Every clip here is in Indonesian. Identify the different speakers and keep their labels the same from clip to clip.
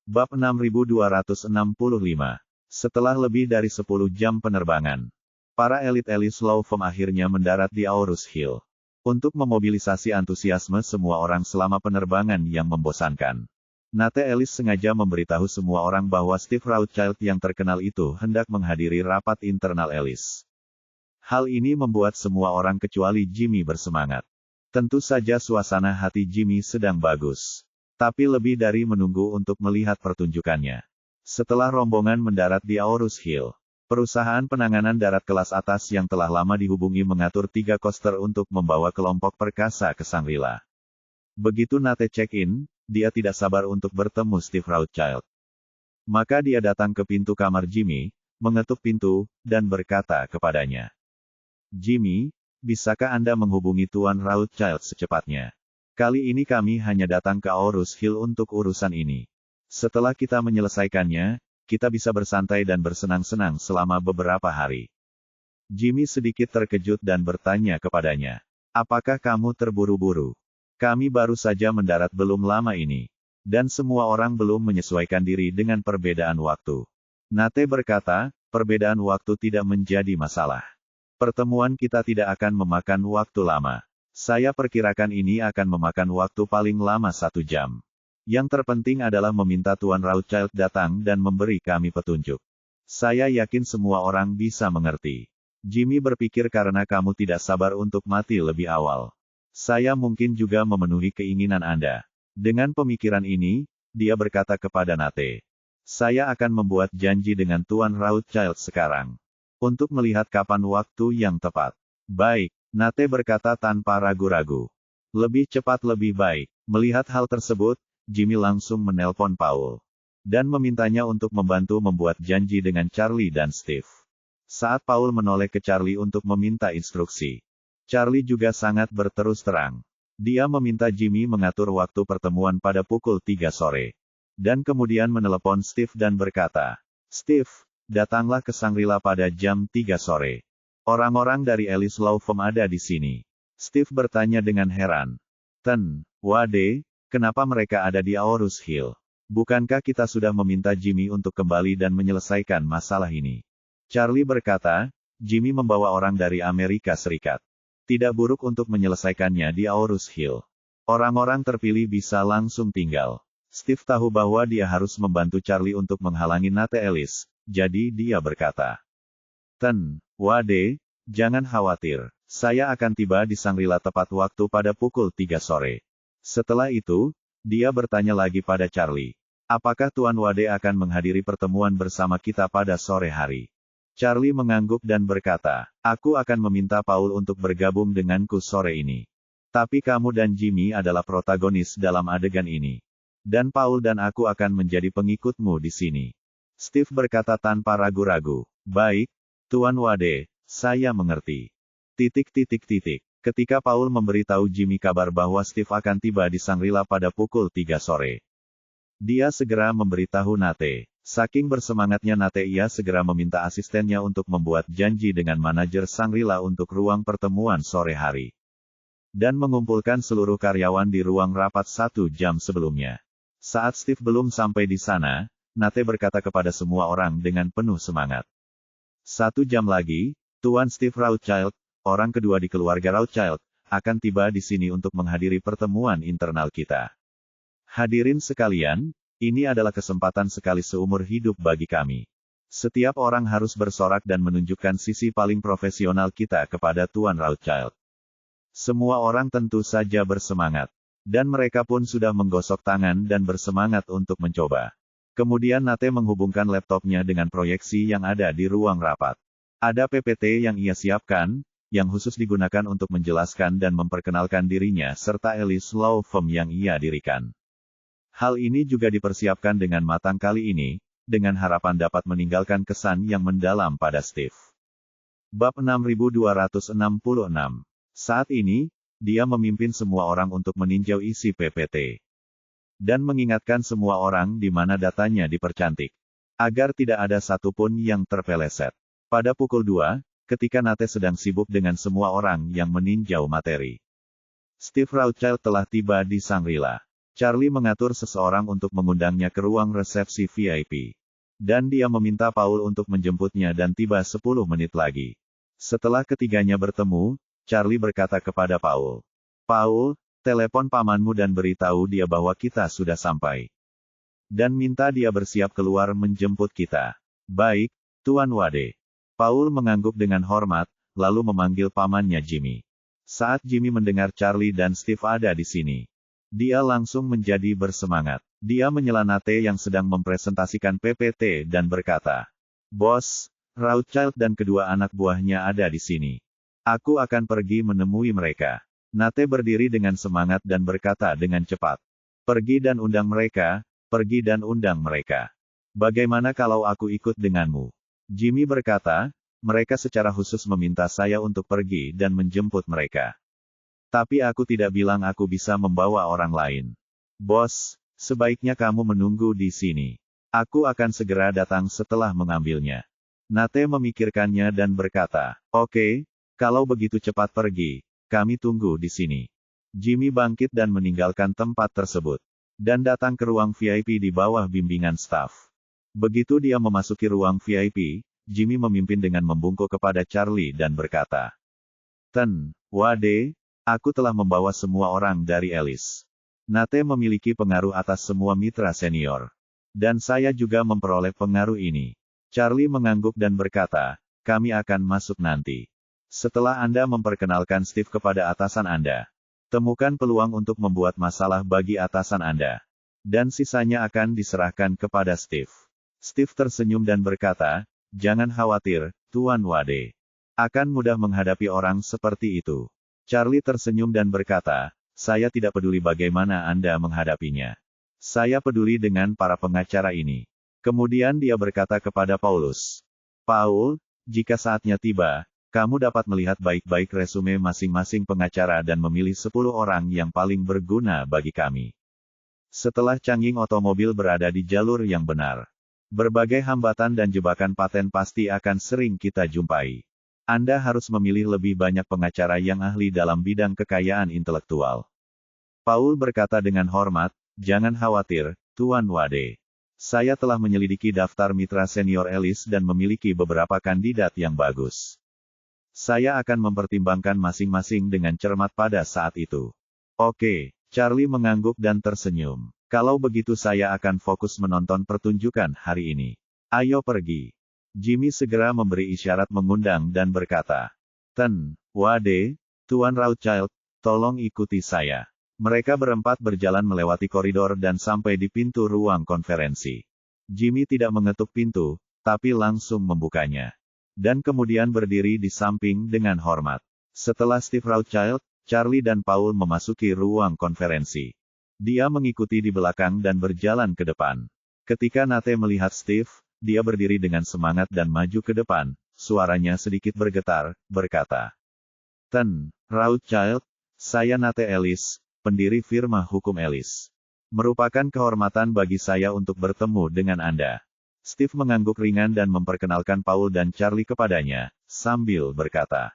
Speaker 1: Bab 6265. Setelah lebih dari 10 jam penerbangan, para elit Slow Foam akhirnya mendarat di Aorus Hill. Untuk memobilisasi antusiasme semua orang selama penerbangan yang membosankan, Nate Ellis sengaja memberitahu semua orang bahwa Steve Rothschild yang terkenal itu hendak menghadiri rapat internal Ellis. Hal ini membuat semua orang kecuali Jimmy bersemangat. Tentu saja suasana hati Jimmy sedang bagus. Tapi lebih dari menunggu untuk melihat pertunjukannya. Setelah rombongan mendarat di Aorus Hill, perusahaan penanganan darat kelas atas yang telah lama dihubungi mengatur 3 koster untuk membawa kelompok perkasa ke Shangri-La. Begitu Nate check-in, dia tidak sabar untuk bertemu Steve Rothschild. Maka dia datang ke pintu kamar Jimmy, mengetuk pintu, dan berkata kepadanya, "Jimmy, bisakah Anda menghubungi Tuan Rothschild secepatnya? Kali ini kami hanya datang ke Aorus Hill untuk urusan ini. Setelah kita menyelesaikannya, kita bisa bersantai dan bersenang-senang selama beberapa hari." Jimmy sedikit terkejut dan bertanya kepadanya, "Apakah kamu terburu-buru? Kami baru saja mendarat belum lama ini. Dan semua orang belum menyesuaikan diri dengan perbedaan waktu." Nate berkata, "Perbedaan waktu tidak menjadi masalah. Pertemuan kita tidak akan memakan waktu lama. Saya perkirakan ini akan memakan waktu paling lama 1 jam. Yang terpenting adalah meminta Tuan Rothschild datang dan memberi kami petunjuk. Saya yakin semua orang bisa mengerti. Jimmy berpikir karena kamu tidak sabar untuk mati lebih awal. Saya mungkin juga memenuhi keinginan Anda." Dengan pemikiran ini, dia berkata kepada Nate, "Saya akan membuat janji dengan Tuan Rothschild sekarang. Untuk melihat kapan waktu yang tepat." "Baik," Nate berkata tanpa ragu-ragu. "Lebih cepat lebih baik." Melihat hal tersebut, Jimmy langsung menelpon Paul. Dan memintanya untuk membantu membuat janji dengan Charlie dan Steve. Saat Paul menoleh ke Charlie untuk meminta instruksi, Charlie juga sangat berterus terang. Dia meminta Jimmy mengatur waktu pertemuan pada pukul 3 sore. Dan kemudian menelepon Steve dan berkata, "Steve, datanglah ke Shangri-La pada jam 3 sore. Orang-orang dari Ellis Law Firm ada di sini." Steve bertanya dengan heran. Wade, kenapa mereka ada di Aorus Hill? Bukankah kita sudah meminta Jimmy untuk kembali dan menyelesaikan masalah ini? Charlie berkata, "Jimmy membawa orang dari Amerika Serikat. Tidak buruk untuk menyelesaikannya di Aorus Hill. Orang-orang terpilih bisa langsung tinggal." Steve tahu bahwa dia harus membantu Charlie untuk menghalangi Nate Ellis, jadi dia berkata, "Wade, jangan khawatir. Saya akan tiba di Shangri-La tepat waktu pada pukul 3 sore." Setelah itu, dia bertanya lagi pada Charlie, "Apakah Tuan Wade akan menghadiri pertemuan bersama kita pada sore hari?" Charlie mengangguk dan berkata, "Aku akan meminta Paul untuk bergabung denganku sore ini. Tapi kamu dan Jimmy adalah protagonis dalam adegan ini. Dan Paul dan aku akan menjadi pengikutmu di sini." Steve berkata tanpa ragu-ragu, "Baik, Tuan Wade, saya mengerti." Ketika Paul memberitahu Jimmy kabar bahwa Steve akan tiba di Shangri-La pada pukul 3 sore, dia segera memberitahu Nate. Saking bersemangatnya Nate, ia segera meminta asistennya untuk membuat janji dengan manajer Shangri-La untuk ruang pertemuan sore hari. Dan mengumpulkan seluruh karyawan di ruang rapat 1 jam sebelumnya. Saat Steve belum sampai di sana, Nate berkata kepada semua orang dengan penuh semangat, "1 jam lagi, Tuan Steve Rothschild, orang kedua di keluarga Rothschild, akan tiba di sini untuk menghadiri pertemuan internal kita. Hadirin sekalian, ini adalah kesempatan sekali seumur hidup bagi kami. Setiap orang harus bersorak dan menunjukkan sisi paling profesional kita kepada Tuan Rothschild." Semua orang tentu saja bersemangat. Dan mereka pun sudah menggosok tangan dan bersemangat untuk mencoba. Kemudian Nate menghubungkan laptopnya dengan proyeksi yang ada di ruang rapat. Ada PPT yang ia siapkan, yang khusus digunakan untuk menjelaskan dan memperkenalkan dirinya serta Ellis Law Firm yang ia dirikan. Hal ini juga dipersiapkan dengan matang kali ini, dengan harapan dapat meninggalkan kesan yang mendalam pada Steve. Bab 6266. Saat ini, dia memimpin semua orang untuk meninjau isi PPT. Dan mengingatkan semua orang di mana datanya dipercantik. Agar tidak ada satupun yang terpeleset. Pada pukul 2, ketika Nate sedang sibuk dengan semua orang yang meninjau materi, Steve Rothschild telah tiba di Shangri-La. Charlie mengatur seseorang untuk mengundangnya ke ruang resepsi VIP. Dan dia meminta Paul untuk menjemputnya dan tiba 10 menit lagi. Setelah ketiganya bertemu, Charlie berkata kepada Paul, "Paul, telepon pamanmu dan beritahu dia bahwa kita sudah sampai. Dan minta dia bersiap keluar menjemput kita." "Baik, Tuan Wade." Paul mengangguk dengan hormat, lalu memanggil pamannya Jimmy. Saat Jimmy mendengar Charlie dan Steve ada di sini, dia langsung menjadi bersemangat. Dia menyela Nate yang sedang mempresentasikan PPT dan berkata, "Bos, Rothschild dan kedua anak buahnya ada di sini. Aku akan pergi menemui mereka." Nate berdiri dengan semangat dan berkata dengan cepat, "Pergi dan undang mereka, pergi dan undang mereka. Bagaimana kalau aku ikut denganmu?" Jimmy berkata, "Mereka secara khusus meminta saya untuk pergi dan menjemput mereka. Tapi aku tidak bilang aku bisa membawa orang lain. Bos, sebaiknya kamu menunggu di sini. Aku akan segera datang setelah mengambilnya." Nate memikirkannya dan berkata, "Oke, kalau begitu cepat pergi, kami tunggu di sini." Jimmy bangkit dan meninggalkan tempat tersebut, dan datang ke ruang VIP di bawah bimbingan staf. Begitu dia memasuki ruang VIP, Jimmy memimpin dengan membungkuk kepada Charlie dan berkata, "Ten, Wade, aku telah membawa semua orang dari Alice. Nate memiliki pengaruh atas semua mitra senior. Dan saya juga memperoleh pengaruh ini." Charlie mengangguk dan berkata, "Kami akan masuk nanti. Setelah Anda memperkenalkan Steve kepada atasan Anda, temukan peluang untuk membuat masalah bagi atasan Anda. Dan sisanya akan diserahkan kepada Steve." Steve tersenyum dan berkata, "Jangan khawatir, Tuan Wade. Akan mudah menghadapi orang seperti itu." Charlie tersenyum dan berkata, "Saya tidak peduli bagaimana Anda menghadapinya. Saya peduli dengan para pengacara ini." Kemudian dia berkata kepada Paulus, "Paul, jika saatnya tiba, kamu dapat melihat baik-baik resume masing-masing pengacara dan memilih 10 orang yang paling berguna bagi kami." Setelah canggih otomobil berada di jalur yang benar, berbagai hambatan dan jebakan paten pasti akan sering kita jumpai. Anda harus memilih lebih banyak pengacara yang ahli dalam bidang kekayaan intelektual. Paul berkata dengan hormat, "Jangan khawatir, Tuan Wade. Saya telah menyelidiki daftar mitra senior Alice dan memiliki beberapa kandidat yang bagus. Saya akan mempertimbangkan masing-masing dengan cermat pada saat itu." "Oke." Charlie mengangguk dan tersenyum. "Kalau begitu saya akan fokus menonton pertunjukan hari ini. Ayo pergi." Jimmy segera memberi isyarat mengundang dan berkata, "Ten, Wade, Tuan Rothschild, tolong ikuti saya." Mereka berempat berjalan melewati koridor dan sampai di pintu ruang konferensi. Jimmy tidak mengetuk pintu, tapi langsung membukanya. Dan kemudian berdiri di samping dengan hormat. Setelah Steve Rothschild, Charlie dan Paul memasuki ruang konferensi. Dia mengikuti di belakang dan berjalan ke depan. Ketika Nate melihat Steve, dia berdiri dengan semangat dan maju ke depan, suaranya sedikit bergetar, berkata, "Ten, Rothschild, saya Nate Ellis, pendiri firma hukum Ellis. Merupakan kehormatan bagi saya untuk bertemu dengan Anda." Steve mengangguk ringan dan memperkenalkan Paul dan Charlie kepadanya, sambil berkata,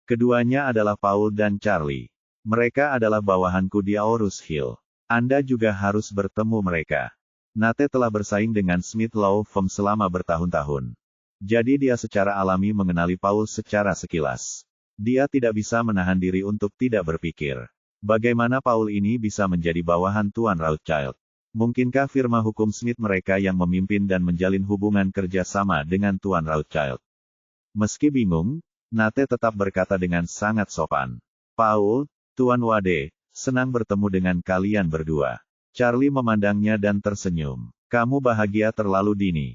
Speaker 1: "Keduanya adalah Paul dan Charlie. Mereka adalah bawahanku di Aurus Hill. Anda juga harus bertemu mereka." Nate telah bersaing dengan Smith Law Firm selama bertahun-tahun. Jadi dia secara alami mengenali Paul secara sekilas. Dia tidak bisa menahan diri untuk tidak berpikir, bagaimana Paul ini bisa menjadi bawahan Tuan Rothschild? Mungkinkah firma hukum Smith mereka yang memimpin dan menjalin hubungan kerja sama dengan Tuan Rothschild? Meski bingung, Nate tetap berkata dengan sangat sopan, "Paul, Tuan Wade, senang bertemu dengan kalian berdua." Charlie memandangnya dan tersenyum. "Kamu bahagia terlalu dini.